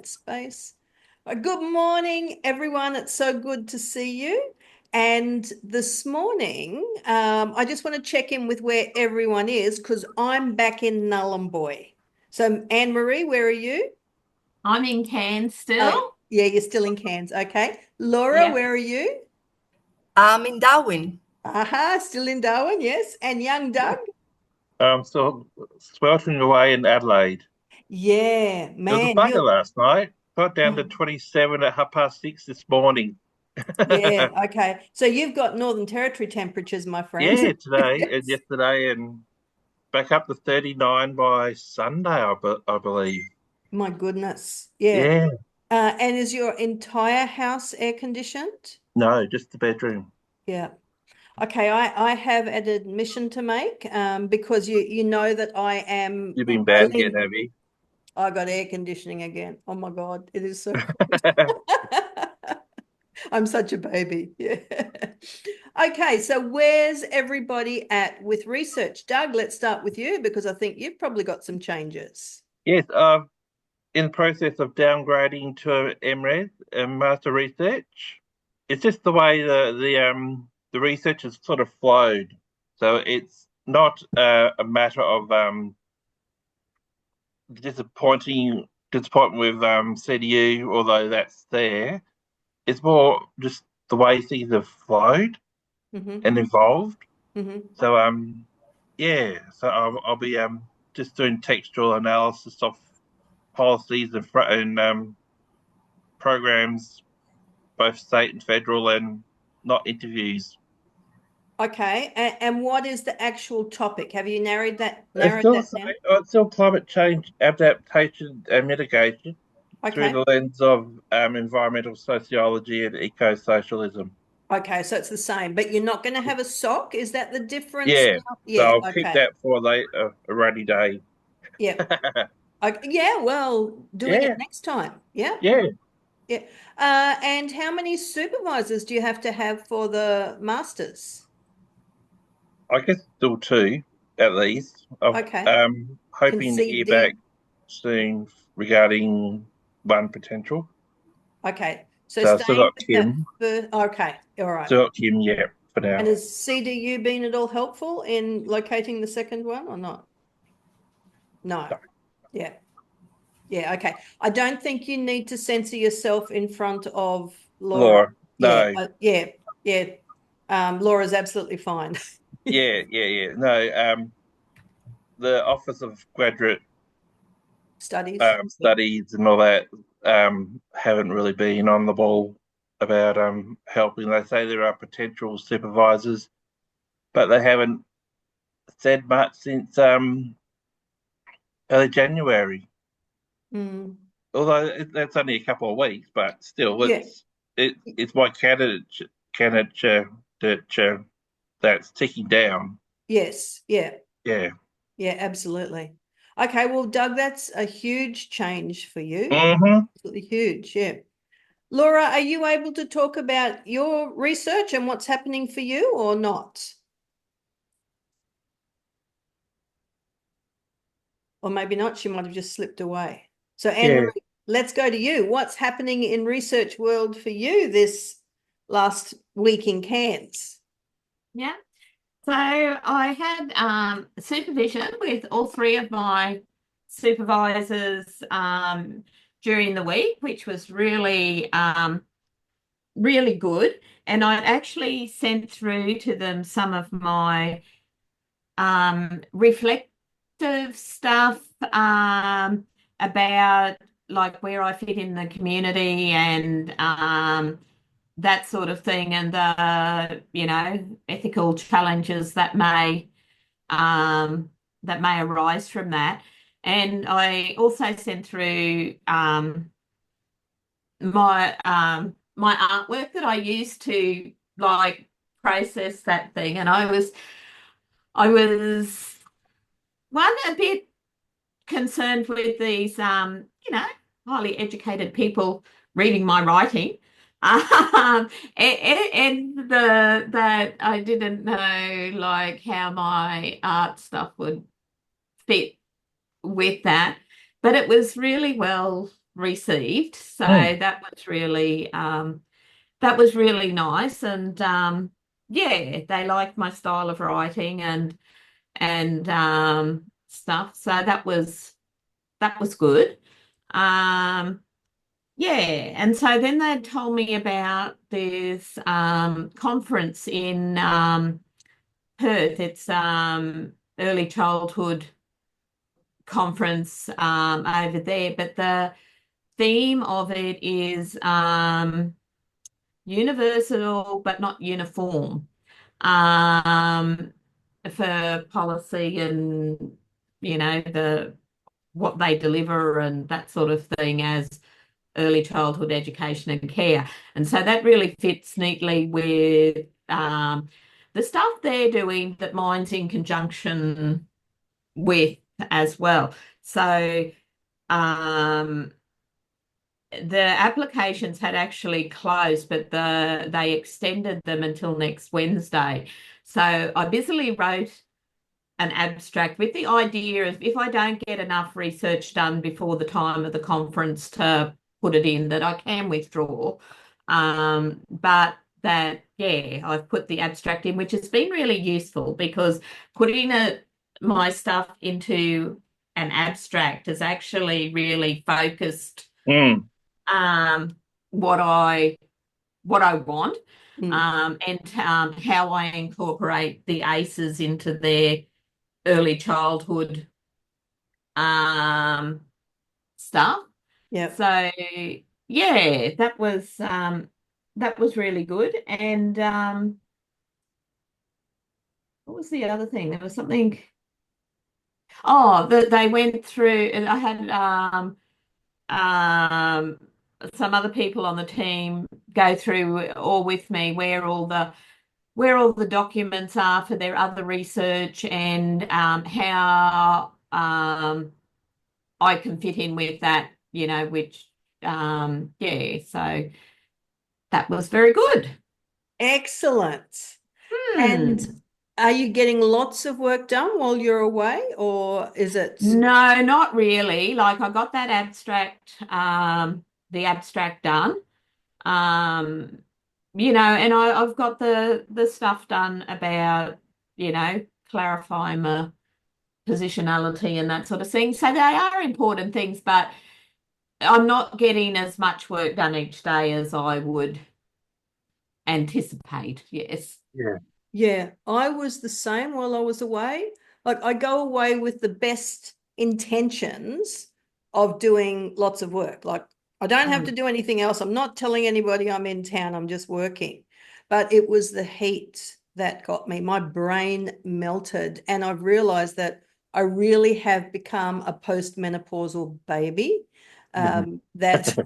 space. Good morning, everyone. It's so good to see you. And this morning, I just want to check in with where everyone is because I'm back in Nhulunbuy. So, Anne Marie, where are you? I'm in Cairns Oh, still. yeah, you're still in Cairns. Okay. Laura, Yep. where are you? I'm in Darwin. Aha, still in Darwin, yes. And young Doug? So sweltering away in Adelaide. Yeah, It was a man, bugger you're. last night. Got down to Oh, 27 at 6:30 this morning. yeah, okay. So you've got Northern Territory temperatures, my friend. Yeah, today and Yes. yesterday, and back up to 39 by Sunday, I believe. My goodness. Yeah. Yeah, And is your entire house air conditioned? no, just the bedroom. Yeah. Okay, I have an admission to make because you know that I am You've been I bad again, lean have you? I got air conditioning again. Oh my God, it is so I'm such a baby. Yeah. Okay, so where's everybody at with research? Doug, let's start with you because I think you've probably got some changes. Yes, I'm in the process of downgrading to MRes, Master Research. It's just the way the research has sort of flowed. So it's not a matter of disappointment with CDU, although that's there. It's more just the way things have flowed Hmm. and evolved. Hmm. So yeah, so I'll be just doing textual analysis of policies and programs, both state and federal, and not interviews. Okay, and what is the actual topic? Have you It's narrowed still the that same. down? It's still climate change adaptation and mitigation through Okay. the lens of environmental sociology and eco-socialism. Okay, so it's the same, but you're not going to have a sock. Is that the difference Yeah, now? so Yeah, I'll keep okay. that for a rainy day. Yeah. Okay, yeah, well, doing it Yeah, next time. Yeah. yeah. Yeah. And how many supervisors do you have to have for the masters? I guess still two at least. I'm Okay. hoping to hear back CD. soon regarding one potential. Okay. So So I've still staying got with that Kim. first. Okay. All right. Still got Kim, yeah, for And now. has CDU been at all helpful in locating the second one or not? No. Yeah. Yeah. Okay. I don't think you need to censor yourself in front of Laura. Laura, Yeah. no. Yeah. Yeah. Laura's absolutely fine. Yeah, yeah, yeah. No, the Office of Graduate Studies. Yeah. Studies and all that haven't really been on the ball about helping. They say there are potential supervisors, but they haven't said much since early January. Mm. Although that's only a couple of weeks, but still, Yeah. it's my candidate that's ticking down. Yes. Yeah. Yeah. Yeah, absolutely. Okay, well, Doug, that's a huge change for you. Hmm. Absolutely huge. Yeah. Laura, are you able to talk about your research and what's happening for you or not? Or maybe not. She might have just slipped away. So, Anne Yeah. Marie, let's go to you. What's happening in research world for you this last week in Cairns? Yeah. So I had supervision with all three of my supervisors during the week, which was really good. And I'd actually sent through to them some of my reflective stuff about like where I fit in the community and that sort of thing, and the ethical challenges that may arise from that. And I also sent through my artwork that I used to like process that thing, and I was one a bit concerned with these highly educated people reading my writing. And the that I didn't know like how my art stuff would fit with that, but it was really well received. So Mm. that was really nice. And yeah, they liked my style of writing and stuff. So that was good. Yeah, and so then they told me about this conference in Perth. It's early childhood conference over there, but the theme of it is universal but not uniform for policy and the what they deliver and that sort of thing as early childhood education and care. And so that really fits neatly with the stuff they're doing that mine's in conjunction with as well. So the applications had actually closed, but they extended them until next Wednesday. So I busily wrote an abstract with the idea of if I don't get enough research done before the time of the conference to put it in, that I can withdraw. But that, yeah, I've put the abstract in, which has been really useful because putting my stuff into an abstract has actually really focused Mm. what I want Mm. and how I incorporate the ACEs into their early childhood stuff. Yeah. So yeah, that was really good. And what was the other thing? There was something. Oh, that they went through, and I had some other people on the team go through all with me where all the documents are for their other research and how I can fit in with that, which yeah, so that was very good. Excellent. Hmm. And are you getting lots of work done while you're away, or is it? No, not really. Like I got that abstract, the abstract done. Um, and I've got the stuff done about, clarifying my positionality and that sort of thing. So they are important things, but I'm not getting as much work done each day as I would anticipate. Yes. Yeah. Yeah, I was the same while I was away. Like I go away with the best intentions of doing lots of work. Like I don't have to do anything else. I'm not telling anybody I'm in town. I'm just working. But it was the heat that got me. My brain melted. And I've realized that I really have become a postmenopausal baby. That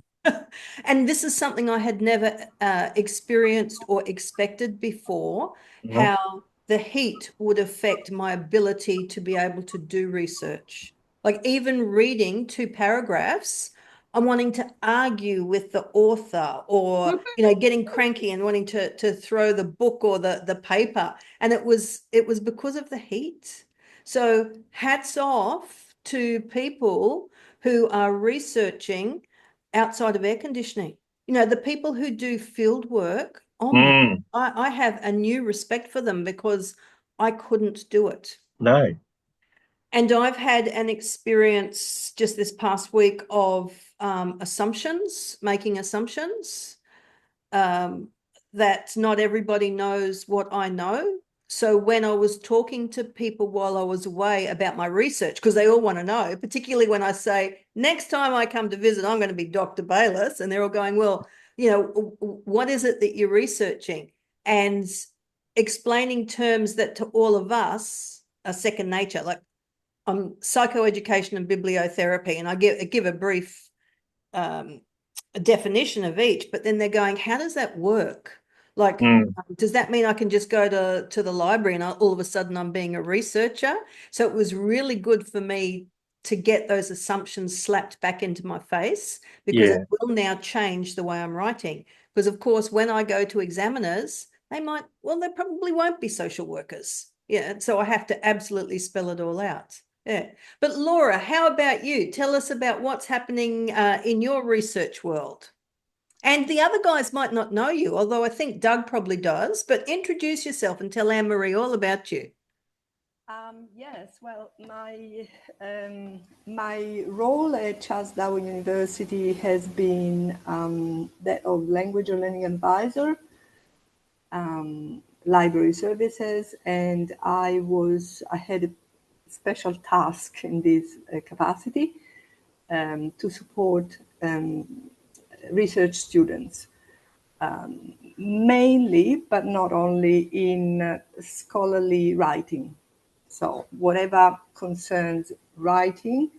and this is something I had never experienced or expected before, Mhm. how the heat would affect my ability to be able to do research. Like even reading 2 paragraphs, I'm wanting to argue with the author or, getting cranky and wanting to throw the book or the paper. And it was because of the heat. So hats off to people who are researching outside of air conditioning. The people who do field work, oh my, Mm. I have a new respect for them because I couldn't do it. No. And I've had an experience just this past week of making assumptions, that not everybody knows what I know. So when I was talking to people while I was away about my research, because they all want to know, particularly when I say, next time I come to visit, I'm going to be Dr. Bayliss, and they're all going, well, what is it that you're researching? And explaining terms that to all of us are second nature, like psychoeducation and bibliotherapy, and I give a brief a definition of each, but then they're going, how does that work? Like, Mm. does that mean I can just go to the library and all of a sudden I'm being a researcher? So it was really good for me to get those assumptions slapped back into my face because Yeah. it will now change the way I'm writing. Because of course, when I go to examiners, they probably won't be social workers. Yeah. So I have to absolutely spell it all out. Yeah. But Laura, how about you? Tell us about what's happening in your research world. And the other guys might not know you, although I think Doug probably does, but introduce yourself and tell Anne-Marie all about you. Yes, well, my role at Charles Darwin University has been that of language or learning advisor, library services, and I had a special task in this capacity to support research students, mainly, but not only, in scholarly writing. So whatever concerns writing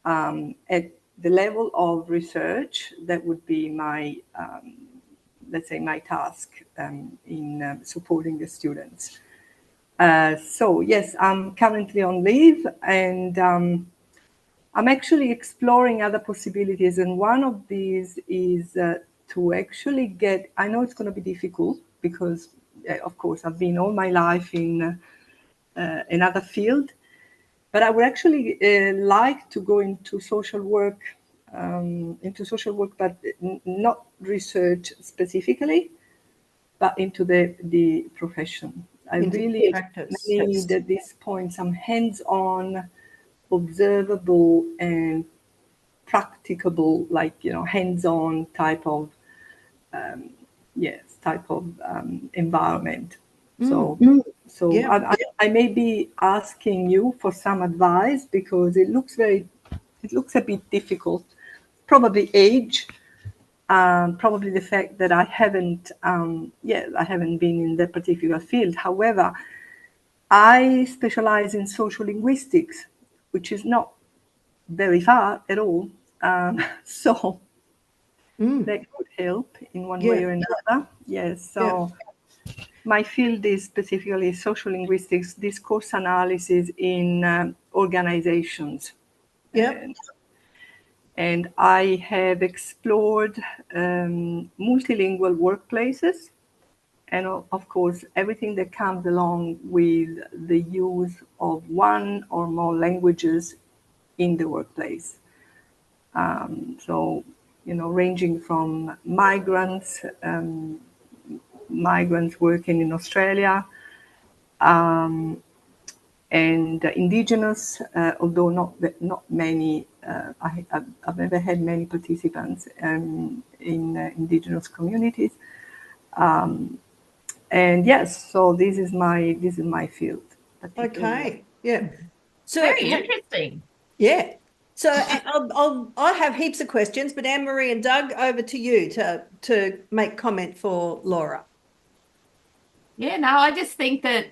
at the level of research, that would be my, let's say, my task in supporting the students. So yes, I'm currently on leave, and I'm actually exploring other possibilities. And one of these is to actually get, I know it's going to be difficult because, of course, I've been all my life in another field, but I would actually like to go into social work, but not research specifically, but into the profession. I Into really practice. need at this point some hands-on, observable, and practicable, like, hands-on type of environment. So Yeah. I may be asking you for some advice, because it looks a bit difficult. Probably age, probably the fact that I haven't been in that particular field. However, I specialize in social linguistics, which is not very far at all. So that could help in one way Yeah. or another. Yes. Yeah. So my field is specifically social linguistics, discourse analysis in organizations. Yeah. And I have explored multilingual workplaces, and of course, everything that comes along with the use of one or more languages in the workplace. So, ranging from migrants working in Australia, and indigenous, although not many. I've never had many participants in indigenous communities. And yes, so this is my field. Okay. Yeah. So Very interesting. yeah. So I have heaps of questions, but Anne-Marie and Doug, over to you to make comment for Laura. Yeah, no, I just think that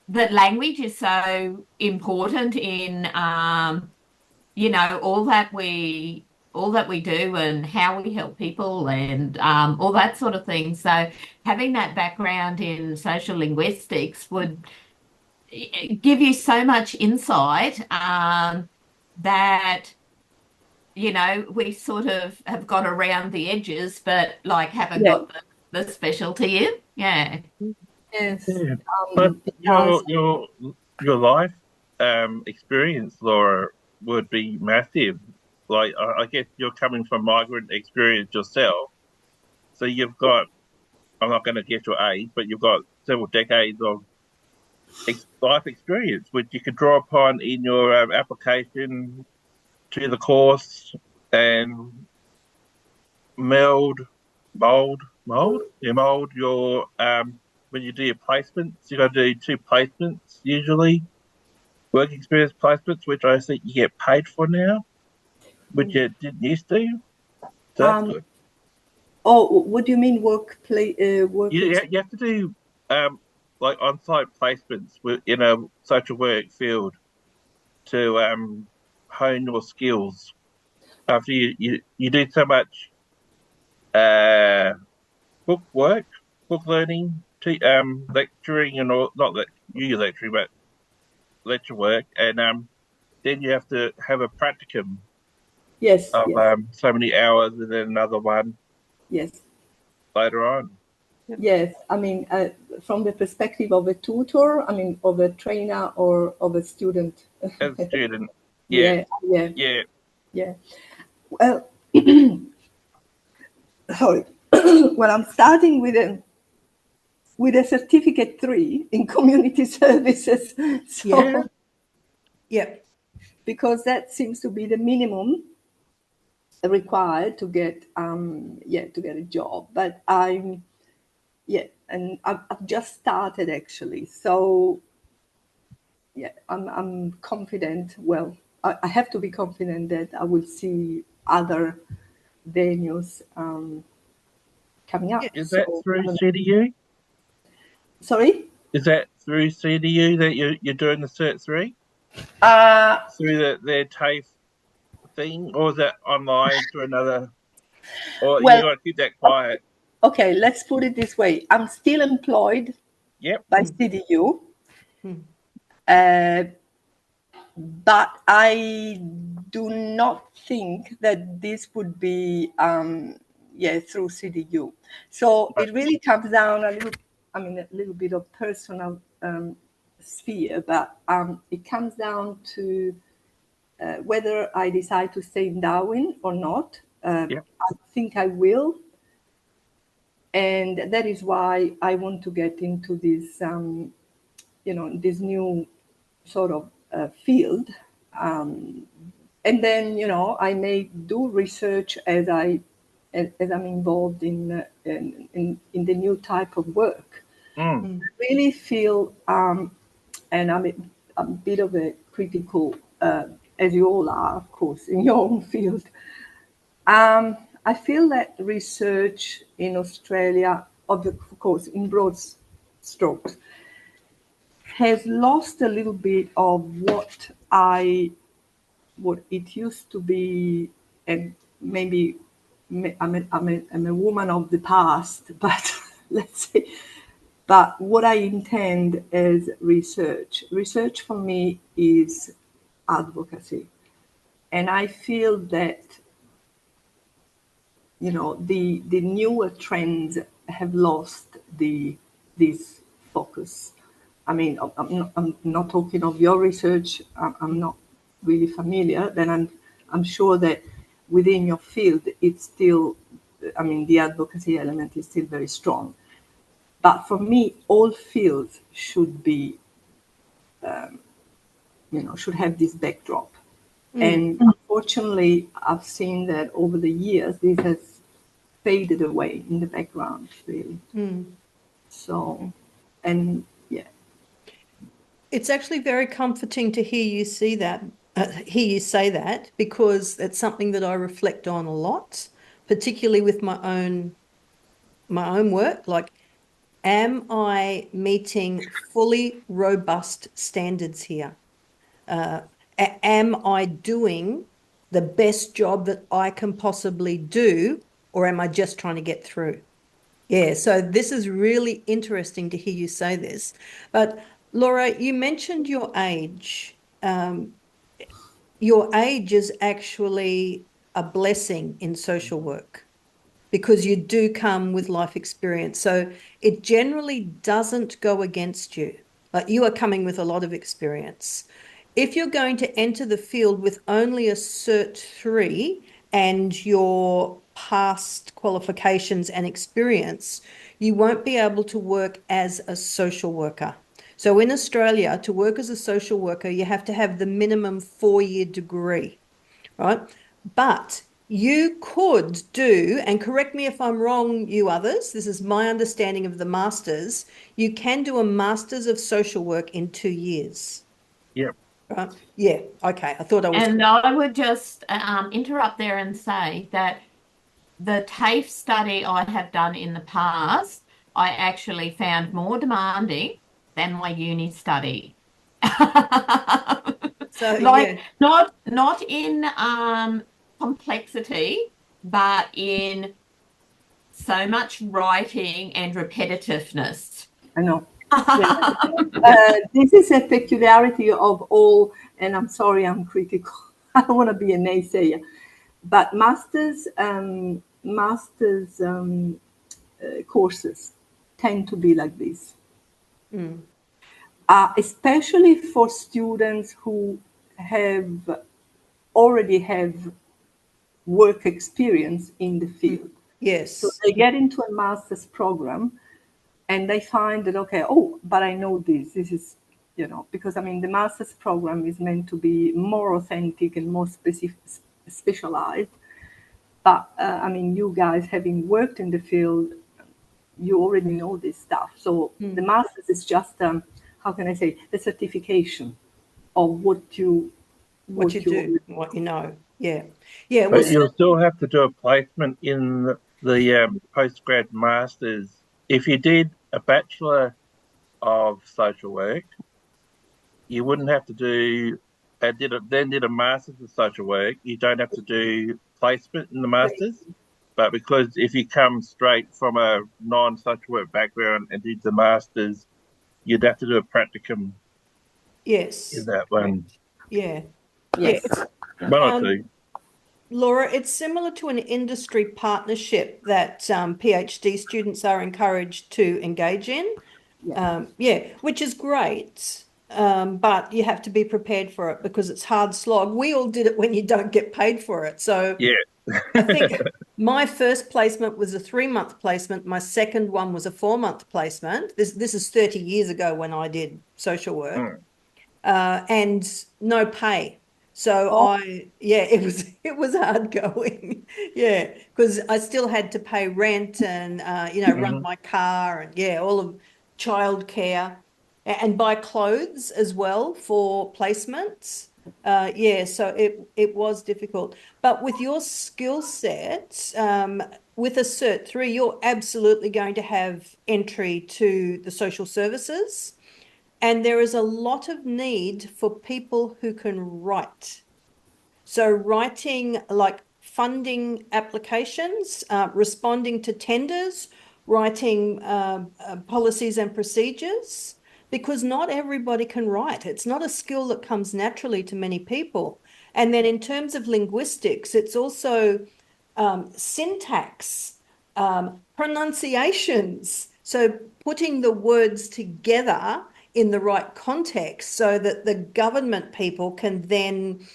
that language is so important in all that we do and how we help people and all that sort of thing. So having that background in social linguistics would give you so much insight that we sort of have got around the edges, but like haven't Yeah. got the specialty in. Yeah. Yes. Yeah. But your life experience, Laura, would be massive. Like I guess you're coming from migrant experience yourself, so you've got. I'm not going to guess your age, but you've got several decades of life experience, which you could draw upon in your application to the course and meld, mold your when you do your placements. You got to do two placements usually, work experience placements, which I think you get paid for now, which you didn't used to. So that's good. Oh, what do you mean work? You have to do like on-site placements in a social work field to hone your skills after you do so much uh, book work, book learning, lecturing, and all. Not that you lecturing, but lecture work, and then you have to have a practicum Yes, of yes, so many hours, and then another one yes. later on. Yes, I mean, from the perspective of a tutor, I mean, of a trainer or of a student. As a student. Yeah. Yeah. Well, sorry. Well, I'm starting with a certificate 3 in community services. So, Yeah. because that seems to be the minimum required to get a job. But and I've just started actually. So yeah, I'm confident. Well, I have to be confident that I will see other venues coming up. Is that So through CDU? sorry. Is that through CDU that you're doing the Cert 3? Uh, Through their TAFE thing? Or is that online through another? Or you well, got to keep that quiet? okay, let's put it this way. I'm still employed Yep. by CDU. Mm. But I do not think that this would be through CDU. So it really comes down a little bit of personal sphere, but it comes down to whether I decide to stay in Darwin or not. Yep. I think I will, and that is why I want to get into this this new sort of field. And then I may do research as I'm involved in the new type of work. Mm. I really feel, and I'm a bit of a critical, as you all are, of course, in your own field. I feel that research in Australia, of course, in broad strokes, has lost a little bit of what it used to be, and maybe I'm a woman of the past, but let's say, but what I intend is research. Research for me is advocacy, and I feel that the newer trends have lost this focus. I mean, I'm not talking of your research. I'm not really familiar. Then I'm sure that within your field, it's still, I mean, the advocacy element is still very strong. But for me, all fields should be, should have this backdrop. And unfortunately, I've seen that over the years, this has faded away in the background, really. So, and yeah. It's actually very comforting to hear you say that, because it's something that I reflect on a lot, particularly with my own work. Like, am I meeting fully robust standards here? Am I doing the best job that I can possibly do, or am I just trying to get through? Yeah, so this is really interesting to hear you say this. But Laura, you mentioned your age. Your age is actually a blessing in social work because you do come with life experience. So it generally doesn't go against you. Like, you are coming with a lot of experience. If you're going to enter the field with only a Cert 3 and your past qualifications and experience, you won't be able to work as a social worker. So in Australia, to work as a social worker, you have to have the minimum 4-year degree, right? But you could do, and correct me if I'm wrong, you others, this is my understanding of the masters, you can do a Masters of Social Work in 2 years. Yep. Right? Yeah, okay. I thought I was. And I would just interrupt there and say that the TAFE study I have done in the past, I actually found more demanding than my uni study. So, Like, yeah. not in complexity, but in so much writing and repetitiveness. I know. This is a peculiarity of all, and I'm sorry, I'm critical. I don't want to be a naysayer, but masters courses tend to be like this. Mm. Especially for students who already have work experience in the field. Yes. So they get into a master's program and they find that, okay, oh, but I know this. This is, because I mean, the master's program is meant to be more authentic and more specialized. But I mean, you guys having worked in the field, you already know this stuff. So the master's is just, how can I say, the certification of what you do, what you know. Yeah. Yeah. But Well, you'll still have to do a placement in the postgrad masters. If you did a Bachelor of Social Work, you wouldn't have to do, then did a Masters of Social Work, you don't have to do placement in the Masters. But because if you come straight from a non-social work background and did the Masters, you'd have to do a practicum yes. in that one. Yeah. Yes. Yeah. One or two. Laura, it's similar to an industry partnership that PhD students are encouraged to engage in. Which is great. But you have to be prepared for it because it's hard slog. We all did it when you don't get paid for it. So Yeah. I think my first placement was a 3-month placement. My second one was a 4-month placement. This is 30 years ago when I did social work, and no pay. So it was hard going. Yeah, because I still had to pay rent and run my car and all of childcare and buy clothes as well for placements. So it was difficult. But with your skill set, with a Cert 3, you're absolutely going to have entry to the social services. And there is a lot of need for people who can write. So writing like funding applications, responding to tenders, writing policies and procedures, because not everybody can write. It's not a skill that comes naturally to many people. And then in terms of linguistics, it's also syntax, pronunciations. So putting the words together in the right context so that the government people can then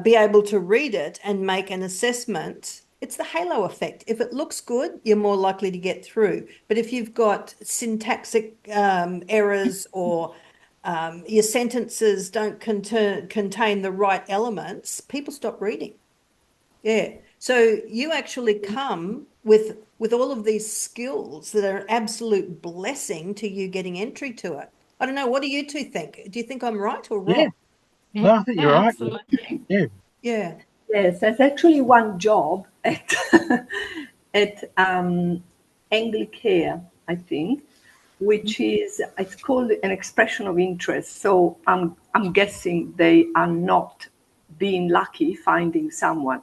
be able to read it and make an assessment. It's the halo effect. If it looks good, you're more likely to get through. But if you've got syntactic errors or your sentences don't contain the right elements, people stop reading. Yeah. So you actually come with all of these skills that are an absolute blessing to you getting entry to it. I don't know. What do you two think? Do you think I'm right or wrong? Yeah. No, I think you're right. Absolutely. Yeah. Yeah. Yes, there's actually one job at Anglicare, I think, which is, it's called an expression of interest. So I'm guessing they are not being lucky finding someone,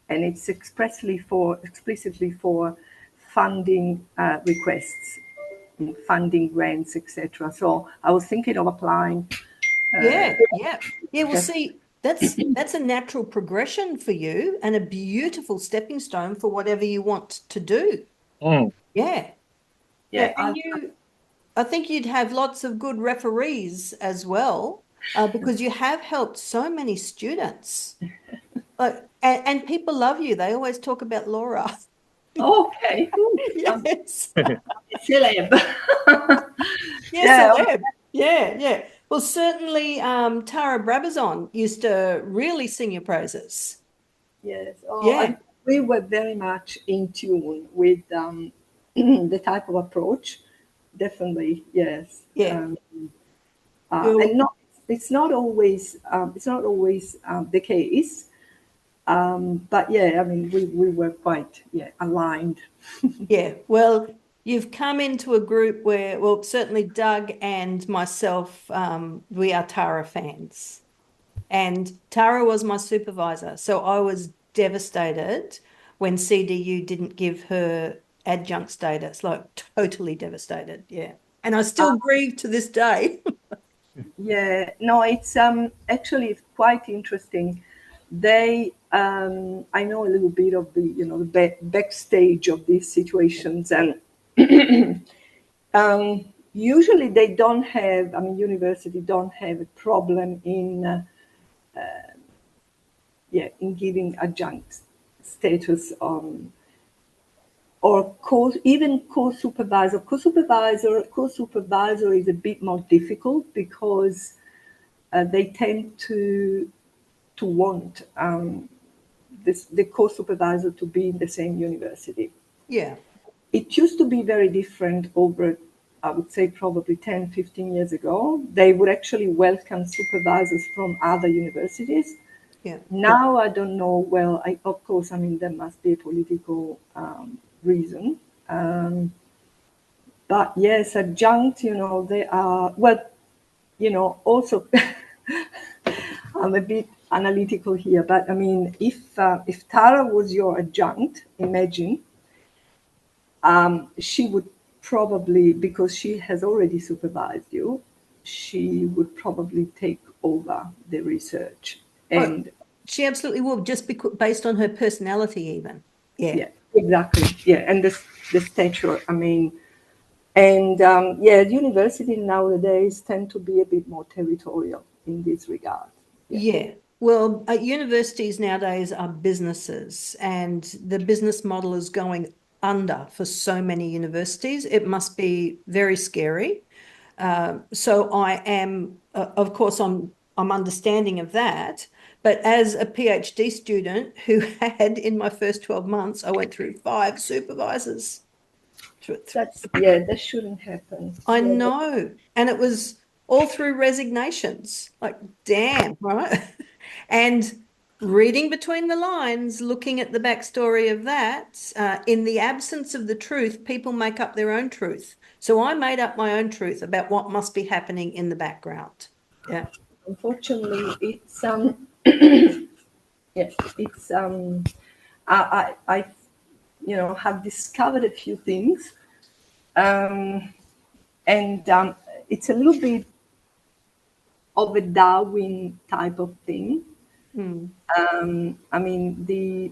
and it's explicitly for funding requests, funding grants, etc. So I was thinking of applying. Yeah. Well, see, that's a natural progression for you and a beautiful stepping stone for whatever you want to do. Yeah. And I think you'd have lots of good referees as well, because you have helped so many students. And people love you. They always talk about Laura. Okay. Yes. Celeb. Yes, celeb. Yeah. Well, certainly Tara Brabazon used to really sing your praises. Yes. Yeah. We were very much in tune with the type of approach. Definitely, yes. Yeah. And it's not always the case. But yeah, I mean, we were quite aligned. Yeah. Well, you've come into a group where, well, certainly Doug and myself, we are Tara fans. And Tara was my supervisor. So I was devastated when CDU didn't give her adjunct status, like totally devastated. Yeah. And I still grieve to this day. Yeah, no, it's actually quite interesting. They, I know a little bit of the, the backstage of these situations, and Usually they don't have, I mean, university don't have a problem in in giving adjunct status or even co-supervisor. Co-supervisor is a bit more difficult because they tend to want the co-supervisor to be in the same university. Yeah. It used to be very different over, I would say, probably 10, 15 years ago. They would actually welcome supervisors from other universities. Yeah. Now, I don't know. Well, of course, I mean, there must be a political reason. But yes, adjunct, they are, well, also, I'm a bit analytical here, but I mean, if Tara was your adjunct, imagine, she would probably, because she has already supervised you, she would probably take over the research. And she absolutely would, just because based on her personality, even. Yeah, exactly. Yeah, and the stature. I mean, and universities nowadays tend to be a bit more territorial in this regard. Yeah. Well, universities nowadays are businesses, and the business model is going under for so many universities. It must be very scary. So I am, of course, I'm understanding of that. But as a PhD student who had, in my first 12 months, I went through 5 supervisors. That shouldn't happen. I know. And it was all through resignations. Like, damn, right? And reading between the lines, looking at the backstory of that, in the absence of the truth, people make up their own truth. So I made up my own truth about what must be happening in the background. Yeah. Unfortunately, it's it's I have discovered a few things, and it's a little bit of a Darwin type of thing. I mean, the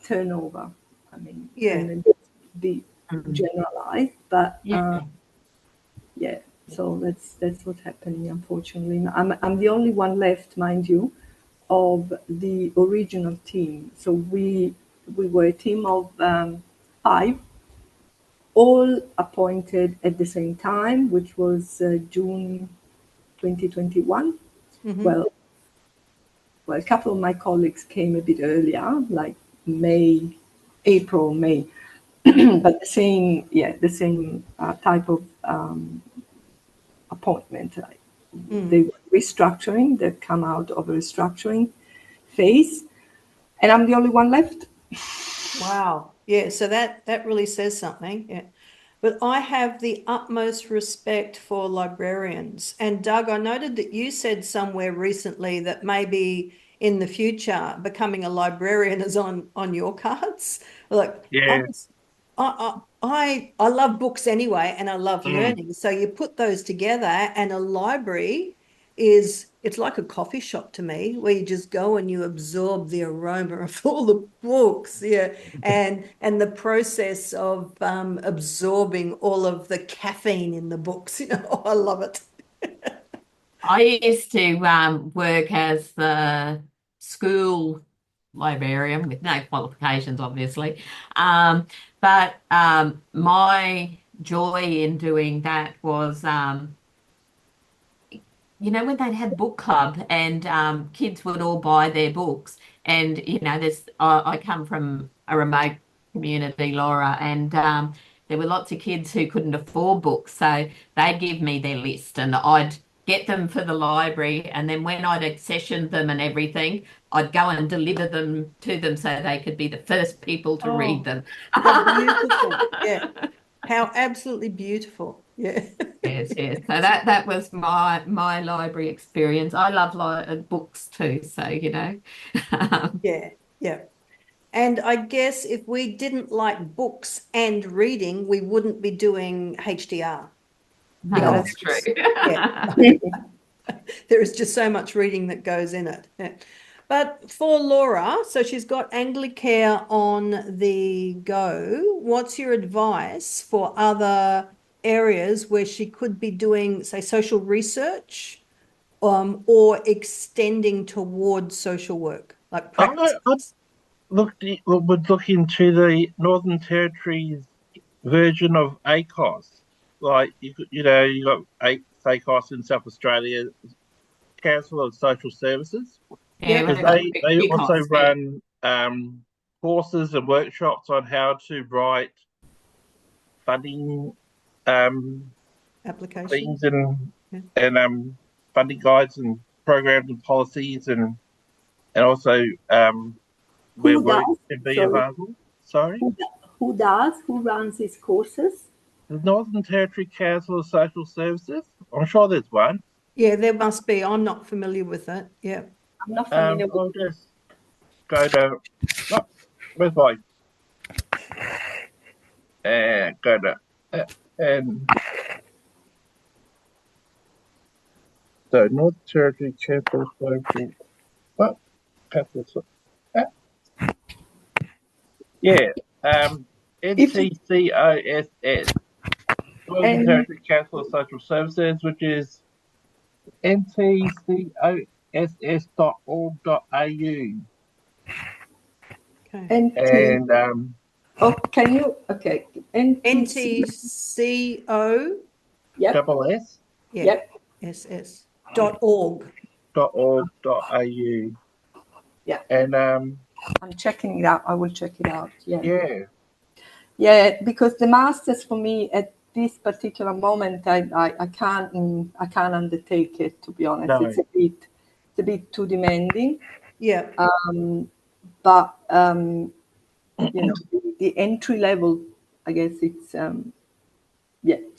turnover. I mean, the generalized, but so that's what's happening. Unfortunately, I'm the only one left, mind you, of the original team. So we were a team of 5, all appointed at the same time, which was June 2021. Well, a couple of my colleagues came a bit earlier, like April, May, but the same type of appointment. They were restructuring. They've come out of a restructuring phase, and I'm the only one left. Wow. Yeah. So that really says something. Yeah. But I have the utmost respect for librarians. And Doug, I noted that you said somewhere recently that maybe in the future becoming a librarian is on your cards. Like, I love books anyway, and I love learning. So you put those together, and a library it's like a coffee shop to me, where you just go and you absorb the aroma of all the books, and the process of absorbing all of the caffeine in the books. I love it. I used to work as the school librarian with no qualifications, obviously. But my joy in doing that was, when they'd have book club and kids would all buy their books. And, I come from a remote community, Laura, and there were lots of kids who couldn't afford books. So they'd give me their list and I'd get them for the library, and then when I'd accessioned them and everything, I'd go and deliver them to them so they could be the first people to read them. Beautiful. Yeah. How absolutely beautiful. Yeah. Yes. So that was my library experience. I love books too, so Yeah. And I guess if we didn't like books and reading, we wouldn't be doing HDR. No, that's true. There is just so much reading that goes in it. Yeah. But for Laura, so she's got Anglicare on the go. What's your advice for other areas where she could be doing, say, social research, or extending towards social work, like practice? I would look into the Northern Territory's version of ACOS. Like you know, you got ACOS in South Australia, Council of Social Services, Yeah, Yep. we've because got they also QCOS, yeah. run courses and workshops on how to write funding Application. things Yeah. and funding guides and programs and policies and also where Who work does? can be Sorry. available. Sorry, Who does? Who runs these courses? the Northern Territory Council of Social Services. I'm sure there's one. Yeah, there must be. I'm not familiar with it. Yeah. I'm not familiar I'll with. just go to where's my go to and so Northern Territory Council of Social. What? Yeah. NTCOSS, Northern And Territory Council of Social Services, which is ntcoss.org.au. Okay. NT. And Oh, can you? Okay. NTC. NTCO. Yep. double S Yeah. Yep. SS.org. .org.au. Yeah. And I'm checking it out. I will check it out. Yeah. yeah. Yeah, because the masters for me at this particular moment, I can't undertake it, to be honest. No. It's a bit too demanding. Yeah. But you know, the entry level, I guess it's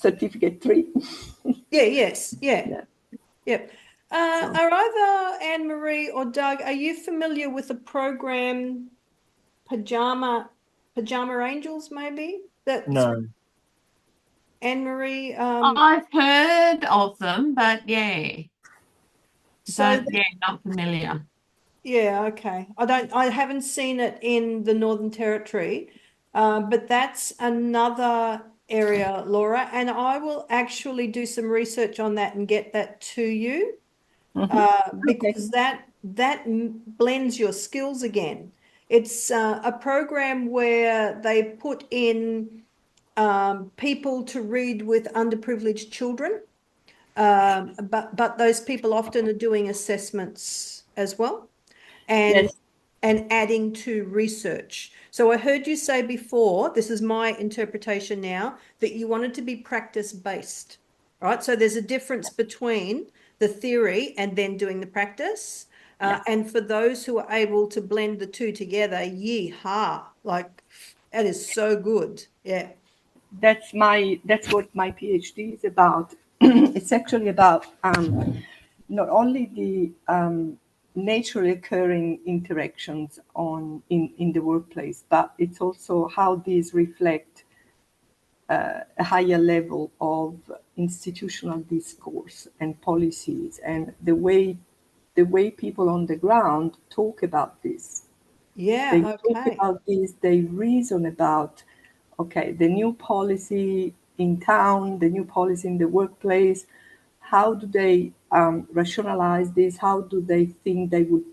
certificate 3. Yeah. Yes. Yeah. Yeah. Yep. So- Are either Anne Marie or Doug, are you familiar with the program Pajama Angels, maybe? That's No. Anne Marie. I've heard of them, but yeah, So not familiar. yeah, okay. I haven't seen it in the Northern Territory, but that's another area, Laura, and I will actually do some research on that and get that to you, because that blends your skills again. It's a program where they put in people to read with underprivileged children, but those people often are doing assessments as well, and Yes. and adding to research. So I heard you say before, this is my interpretation now, that you wanted to be practice-based, right? So there's a difference between the theory and then doing the practice. And for those who are able to blend the two together, yee-haw, like that is so good. Yeah. That's what my PhD is about. It's actually about not only the naturally occurring interactions in the workplace, but it's also how these reflect a higher level of institutional discourse and policies, and the way people on the ground talk about this. Yeah, They talk okay. about this, they reason about, okay, the new policy in town, the new policy in the workplace, how do they rationalize this? How do they think they would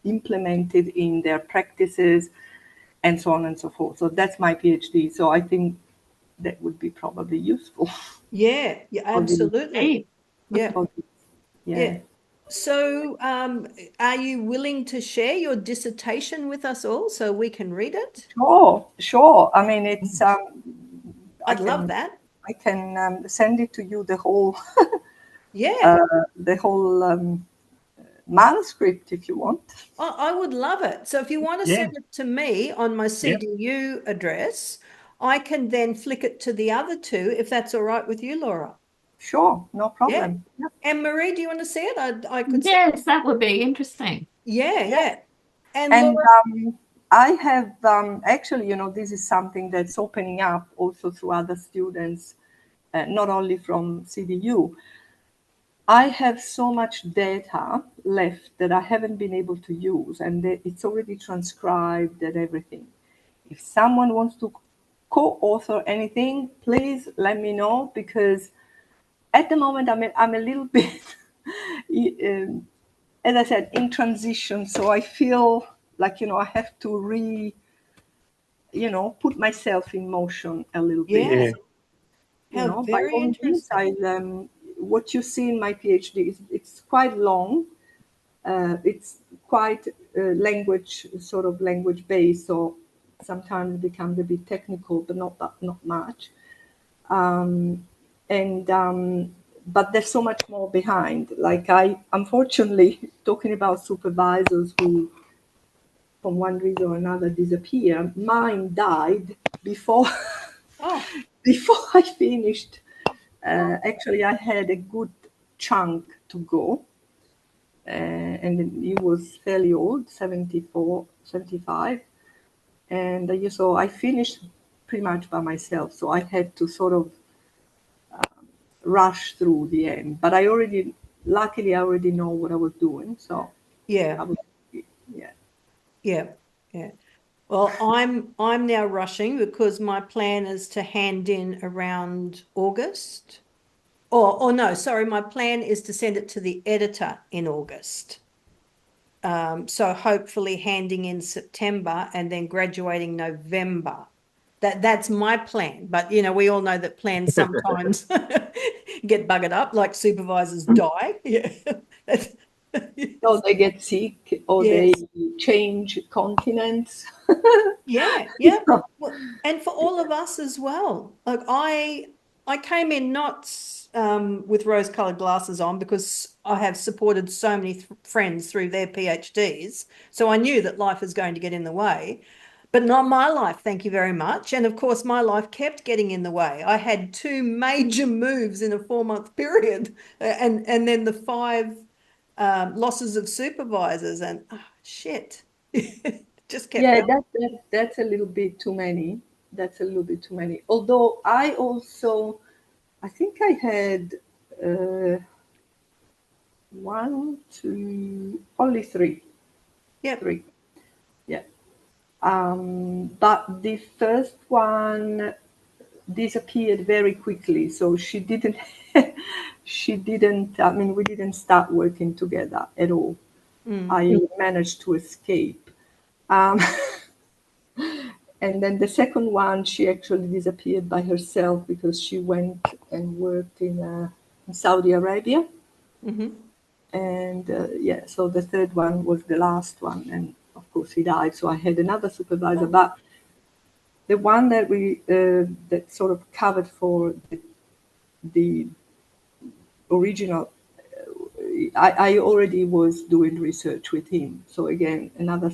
implement it in their practices, and so on and so forth? So that's my PhD. So I think that would be probably useful. Yeah, absolutely. Yeah. Yeah. So, are you willing to share your dissertation with us all so we can read it? Sure. I mean, it's I'd love that. I can send it to you, the whole Yeah. Manuscript, if you want. I would love it. So if you want to Yeah. send it to me on my CDU address, I can then flick it to the other two, if that's all right with you, Laura. Sure, no problem. Yeah. And Marie, do you want to see it? I could see. Yes, that would be interesting. Yeah. And And Laura, I have actually, this is something that's opening up also to other students, not only from CDU. I have so much data left that I haven't been able to use, and it's already transcribed and everything. If someone wants to co-author anything, please let me know, because at the moment I'm a little bit, as I said, in transition. So I feel like, I have to put myself in motion a little bit. Yeah. Yeah. How By very all means, interesting. what you see in my PhD it's quite long. It's quite language based, so sometimes it becomes a bit technical, but not much. And but there's so much more behind. Like, I unfortunately talking about supervisors who, from one reason or another, disappear. Mine died before Oh, before I finished. Actually, I had a good chunk to go, and he was fairly old, 74, 75. And so I finished pretty much by myself. So I had to sort of rush through the end. But luckily, I already know what I was doing. So yeah, I was, yeah. yeah, yeah. Well, I'm now rushing because my plan is to hand in around August. Or no, sorry, my plan is to send it to the editor in August. So hopefully handing in September and then graduating November. That's my plan. But we all know that plans sometimes get buggered up, like supervisors die. Yeah. Or they get sick, or they Yes. change continents. Yeah, yeah. Well, and for all of us as well. Like I came in not with rose-colored glasses on, because I have supported so many friends through their PhDs. So I knew that life is going to get in the way, but not my life, thank you very much. And of course, my life kept getting in the way. I had two major moves in a 4-month period, and then the five losses of supervisors, and shit. Just kept Yeah, going. that's a little bit too many. That's a little bit too many. Although I think I had uh, one, two, only three, Yep. three. Yeah. But the first one disappeared very quickly, so she didn't. She didn't. I mean, we didn't start working together at all. I managed to escape. Um, And then the second one, she actually disappeared by herself because she went and worked in Saudi Arabia. Mm-hmm. And yeah, so the third one was the last one. And of course, he died. So I had another supervisor. But the one that sort of covered for the original, I already was doing research with him. So again, another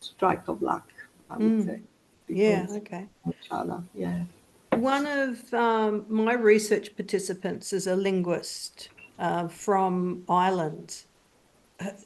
strike of luck, I would say, Yeah, because okay. each other. Yeah. One of my research participants is a linguist from Ireland.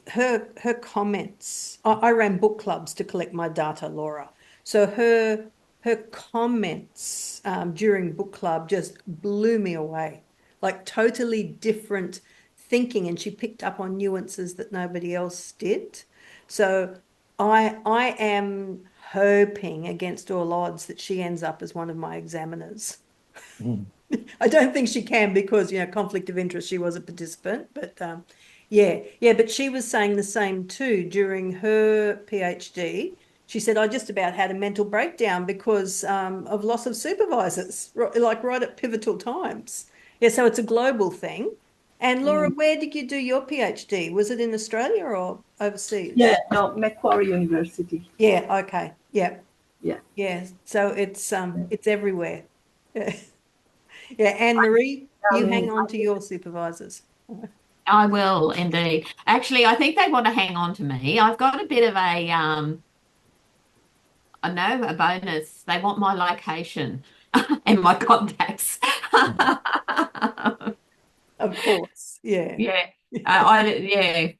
Her comments, I ran book clubs to collect my data, Laura. So her comments during book club just blew me away. Like totally different thinking, and she picked up on nuances that nobody else did. So I am hoping against all odds that she ends up as one of my examiners. I don't think she can because, conflict of interest, she was a participant, but yeah, but she was saying the same too during her PhD. She said, I just about had a mental breakdown because of loss of supervisors, like right at pivotal times. Yeah, so it's a global thing. And Laura, where did you do your PhD? Was it in Australia or Yeah, overseas? no, Macquarie University. Yeah, okay. Yeah. Yeah. Yeah. So it's everywhere. Yeah. Yeah, Anne Marie, you hang on I to think, your supervisors. I will indeed. Actually, I think they want to hang on to me. I've got a bit of I know, a bonus. They want my location and my contacts. Of course. Yeah. Yeah, yeah.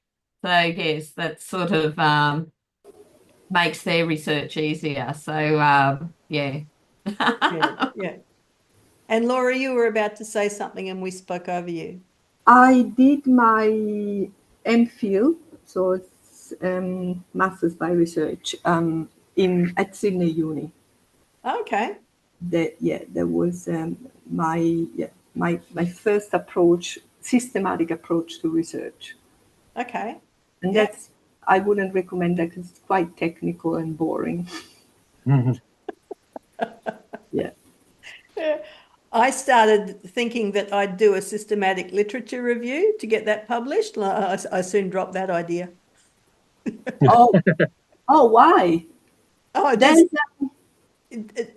So yes, that sort of makes their research easier. So yeah. Yeah. Yeah. And Laura, you were about to say something and we spoke over you. I did my MPhil, so it's Masters by Research, at Sydney Uni. Okay. That was my first approach, systematic approach to research. Okay. And Yeah. that's, I wouldn't recommend that because it's quite technical and boring. Yeah. I started thinking that I'd do a systematic literature review to get that published. I soon dropped that idea. Oh, why? Oh, There's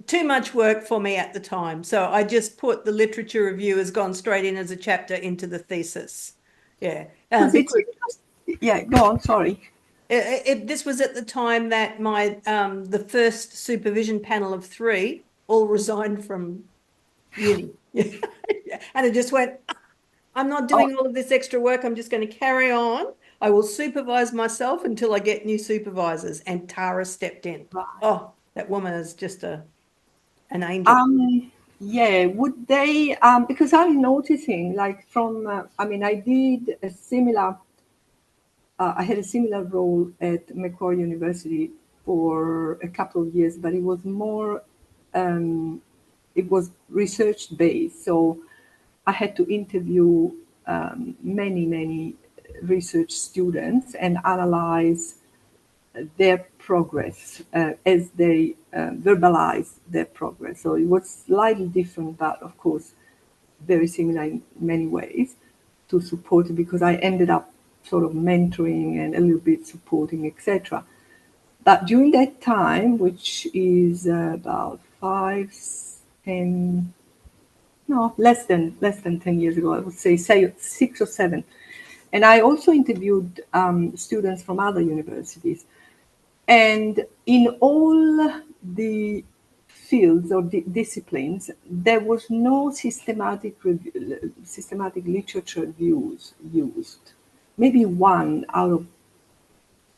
too much work for me at the time. So I just put the literature review has gone straight in as a chapter into the thesis. Yeah. Because yeah, go on, sorry. this was at the time that my the first supervision panel of 3 all resigned from uni. And it just went, I'm not doing all of this extra work. I'm just going to carry on. I will supervise myself until I get new supervisors. And Tara stepped in. Right. Oh, that woman is just an angel. Yeah, would they, because I'm noticing, like from, I did a similar, I had a similar role at Macquarie University for a couple of years, but it was more, it was research based. So I had to interview many research students and analyze their progress as they verbalize their progress. So it was slightly different, but of course very similar in many ways to support it, because I ended up sort of mentoring and a little bit supporting, etc. But during that time, which is about 10 years ago, I would say 6 or 7. And I also interviewed students from other universities. And in all the fields or disciplines, there was no systematic literature reviews used. Maybe 1 out of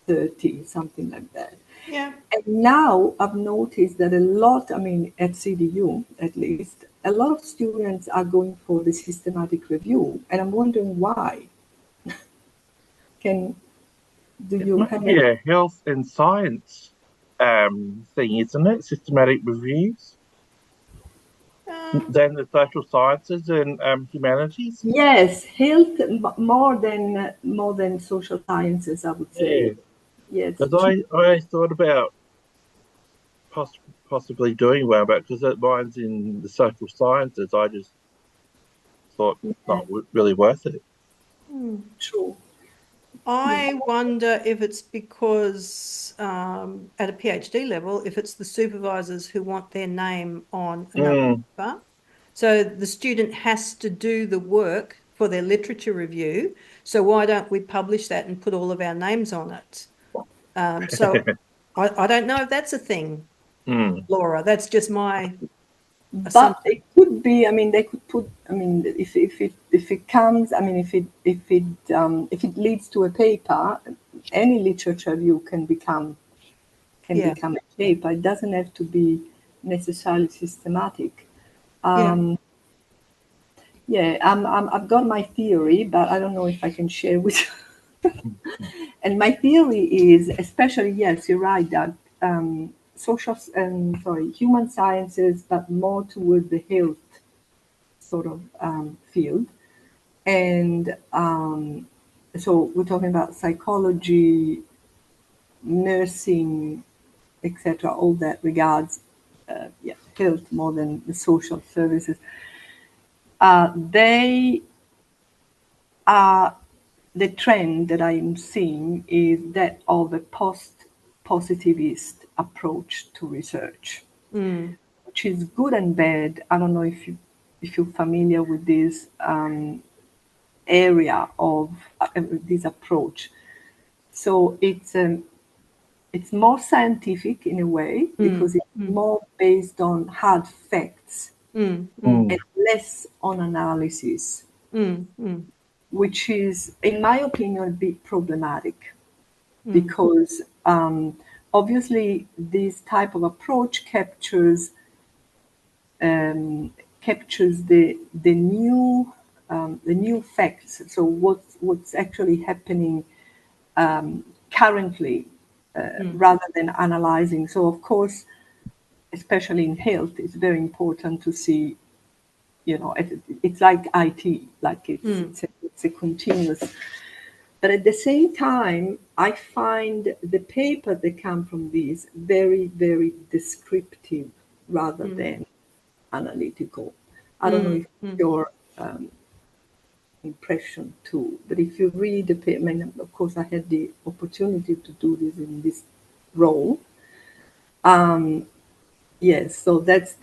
30, something like that. Yeah. And now I've noticed that a lot, at CDU at least, a lot of students are going for the systematic review. And I'm wondering why. Do you have a health and science thing, isn't it? Systematic reviews. Than the social sciences and humanities. Yes, health more than social sciences, I would say. Yeah. Yes, because I thought about possibly doing one, but because mine's in the social sciences, I just thought not really worth it. True. I wonder if it's because at a PhD level, if it's the supervisors who want their name on another paper. So the student has to do the work for their literature review. So why don't we publish that and put all of our names on it? So I don't know if that's a thing, Laura. That's just my assumption. But it could be. They could put. If it comes. If it leads to a paper, any literature review can become a paper. It doesn't have to be necessarily systematic. I've got my theory, but I don't know if I can share with you. And my theory is, especially, yes, you're right, that human sciences, but more towards the health sort of field. And so we're talking about psychology, nursing, etc., all that regards health more than the social services. They are, the trend that I am seeing is that of a post-positivist approach to research, which is good and bad. I don't know if you're familiar with this area of this approach. So it's more scientific in a way, because it's more based on hard facts and less on analysis, which is, in my opinion, a bit problematic, because obviously this type of approach captures the new the new facts. So what's actually happening currently, rather than analyzing. So of course, especially in health, it's very important to see. It's like IT, like it's a continuous. But at the same time, I find the paper that come from these very, very descriptive rather than analytical. I don't know if your impression too, but if you read the paper, I mean, of course, I had the opportunity to do this in this role. Yes, so that's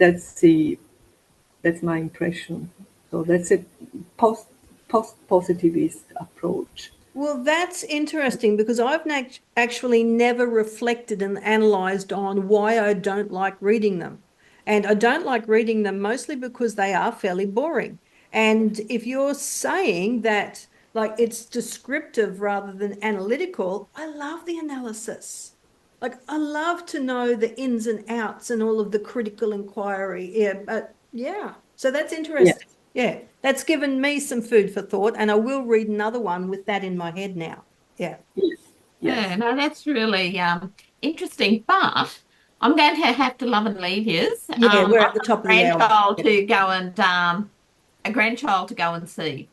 my impression. So that's a post-positivist approach. Well, that's interesting because I've actually never reflected and analyzed on why I don't like reading them. And I don't like reading them mostly because they are fairly boring. And if you're saying that, like, it's descriptive rather than analytical, I love the analysis. Like, I love to know the ins and outs and all of the critical inquiry. Yeah. So that's interesting. Yeah, that's given me some food for thought, and I will read another one with that in my head now. Yeah. Yes. Yeah, no, that's really interesting. But I'm going to have to love and leave yous. Yeah, we're I've at the got top of the hour. a grandchild to go and see.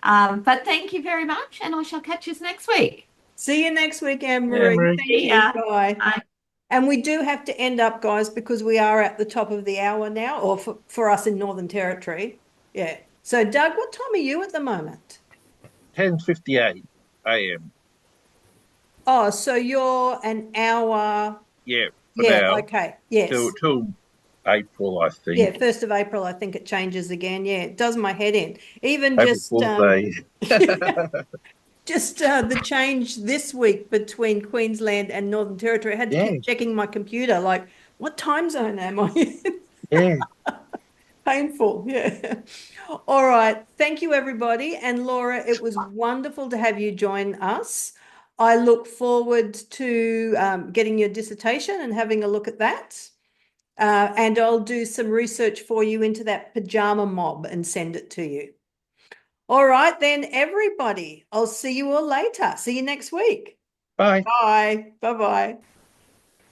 But thank you very much, and I shall catch you next week. See you next week, Anne-Marie. Yeah, Marie. Thank See you. ya. Bye. Bye. And we do have to end up, guys, because we are at the top of the hour now, or for us in Northern Territory. Yeah. So, Doug, what time are you at the moment? 10:58 a.m. Oh, so you're an hour. Yeah, for Yeah, now. okay. Yes. Till April, I think. Yeah, 1st of April, I think it changes again. Yeah, it does my head in. Even April just Fool's Day. just the change this week between Queensland and Northern Territory. I had to Yeah. keep checking my computer, like, what time zone am I in? Yeah. Painful. Yeah. All right. Thank you, everybody. And Laura, it was wonderful to have you join us. I look forward to getting your dissertation and having a look at that. And I'll do some research for you into that pajama mob and send it to you. All right, then, everybody. I'll see you all later. See you next week. Bye. Bye. Bye-bye.